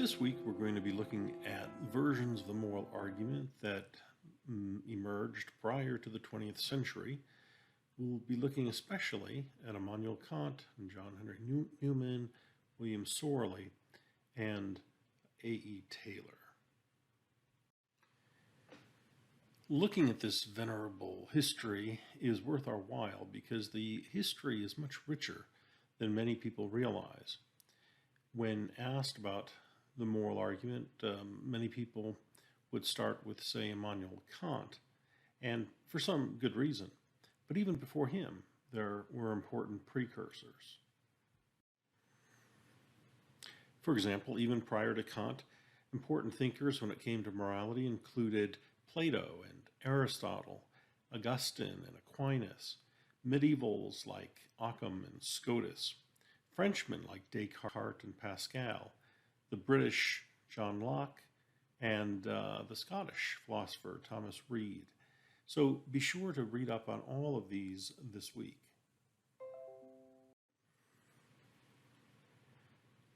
This week we're going to be looking at versions of the moral argument that emerged prior to the 20th century. We'll be looking especially at Immanuel Kant and John Henry Newman, William Sorley, and A.E. Taylor. Looking at this venerable history is worth our while because the history is much richer than many people realize. When asked about the moral argument, many people would start with, say, Immanuel Kant, and for some good reason. But even before him, there were important precursors. For example, even prior to Kant, important thinkers when it came to morality included Plato and Aristotle, Augustine and Aquinas, medievals like Occam and Scotus, Frenchmen like Descartes and Pascal, the British John Locke, and the Scottish philosopher Thomas Reid. So be sure to read up on all of these this week.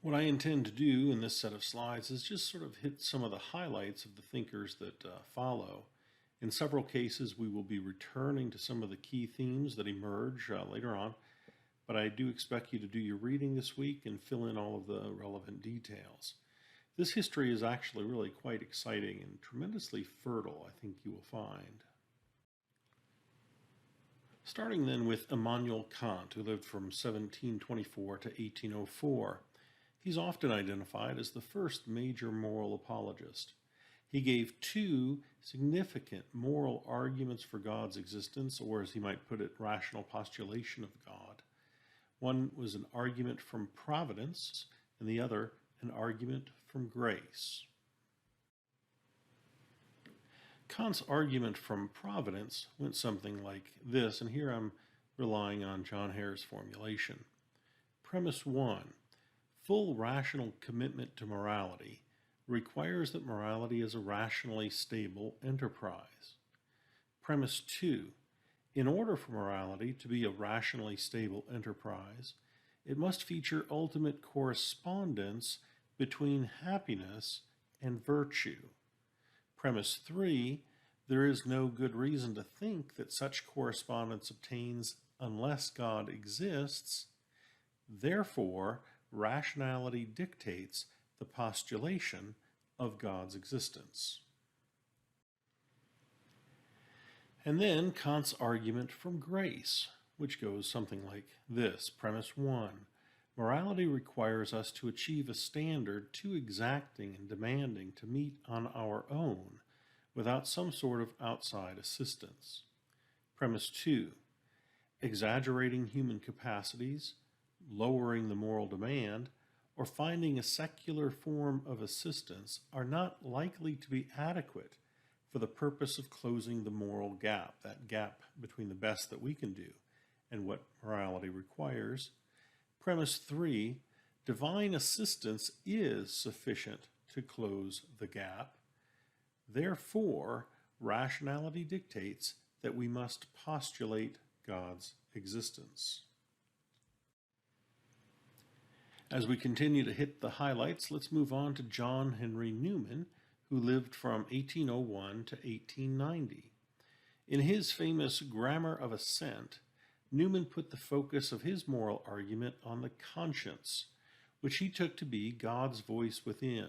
What I intend to do in this set of slides is just sort of hit some of the highlights of the thinkers that follow. In several cases, we will be returning to some of the key themes that emerge later on, but I do expect you to do your reading this week and fill in all of the relevant details. This history is actually really quite exciting and tremendously fertile, I think you will find. Starting then with Immanuel Kant, who lived from 1724 to 1804. He's often identified as the first major moral apologist. He gave two significant moral arguments for God's existence, or as he might put it, rational postulation of God. One was an argument from providence, and the other an argument from grace. Kant's argument from providence went something like this, and here I'm relying on John Hare's formulation. Premise 1. Full rational commitment to morality requires that morality is a rationally stable enterprise. Premise 2. In order for morality to be a rationally stable enterprise, it must feature ultimate correspondence between happiness and virtue. Premise 3. There is no good reason to think that such correspondence obtains unless God exists. Therefore, rationality dictates the postulation of God's existence. And then Kant's argument from grace, which goes something like this. Premise 1. Morality requires us to achieve a standard too exacting and demanding to meet on our own without some sort of outside assistance. Premise 2. Exaggerating human capacities, lowering the moral demand, or finding a secular form of assistance are not likely to be adequate for the purpose of closing the moral gap, that gap between the best that we can do and what morality requires. Premise 3, divine assistance is sufficient to close the gap. Therefore, rationality dictates that we must postulate God's existence. As we continue to hit the highlights, let's move on to John Henry Newman, who lived from 1801 to 1890. In his famous Grammar of Assent, Newman put the focus of his moral argument on the conscience, which he took to be God's voice within.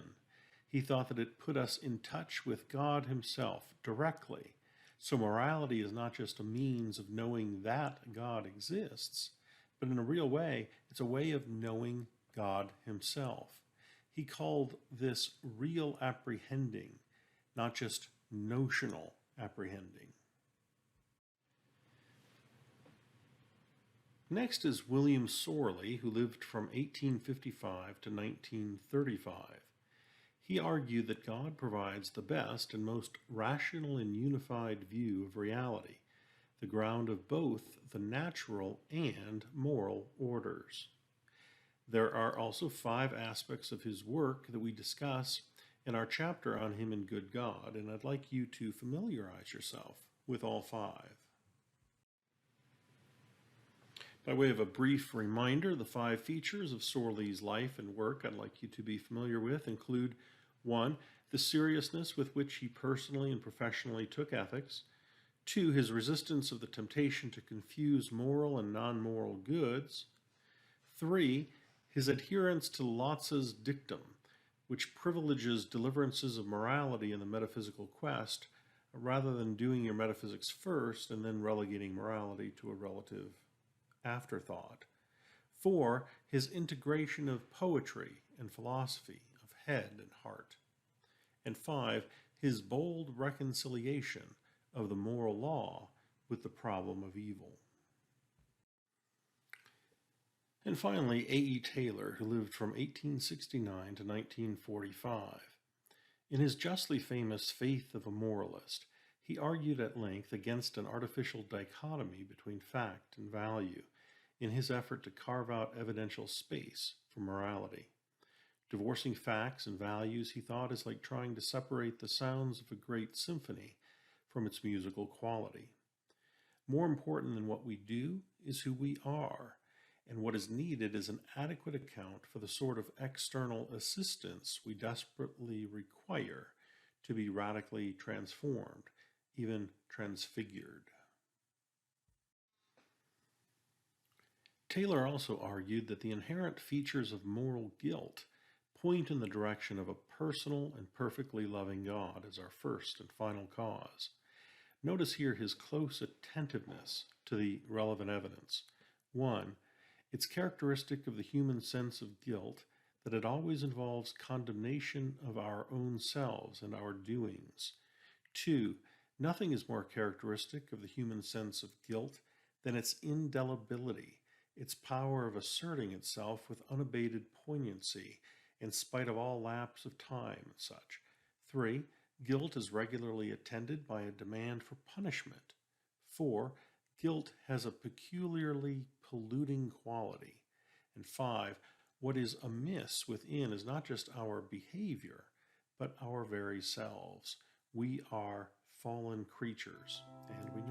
He thought that it put us in touch with God himself directly. So morality is not just a means of knowing that God exists, but in a real way, it's a way of knowing God himself. He called this real apprehending, not just notional apprehending. Next is William Sorley, who lived from 1855 to 1935. He argued that God provides the best and most rational and unified view of reality, the ground of both the natural and moral orders. There are also 5 aspects of his work that we discuss in our chapter on Him and Good God, and I'd like you to familiarize yourself with all 5. By way of a brief reminder, the 5 features of Sorley's life and work I'd like you to be familiar with include 1. The seriousness with which he personally and professionally took ethics. 2. His resistance of the temptation to confuse moral and non-moral goods. 3. His adherence to Lotz's dictum, which privileges deliverances of morality in the metaphysical quest, rather than doing your metaphysics first and then relegating morality to a relative afterthought. 4. His integration of poetry and philosophy, of head and heart. And 5. His bold reconciliation of the moral law with the problem of evil. And finally, A.E. Taylor, who lived from 1869 to 1945. In his justly famous Faith of a Moralist, he argued at length against an artificial dichotomy between fact and value in his effort to carve out evidential space for morality. Divorcing facts and values, he thought, is like trying to separate the sounds of a great symphony from its musical quality. More important than what we do is who we are, and what is needed is an adequate account for the sort of external assistance we desperately require to be radically transformed, even transfigured. Taylor also argued that the inherent features of moral guilt point in the direction of a personal and perfectly loving God as our first and final cause. Notice here his close attentiveness to the relevant evidence. 1. It's characteristic of the human sense of guilt that it always involves condemnation of our own selves and our doings. 2. Nothing is more characteristic of the human sense of guilt than its indelibility, its power of asserting itself with unabated poignancy in spite of all lapse of time and such. 3. Guilt is regularly attended by a demand for punishment. 4. Guilt has a peculiarly polluting quality. And 5. What is amiss within is not just our behavior, but our very selves. We are fallen creatures, and we know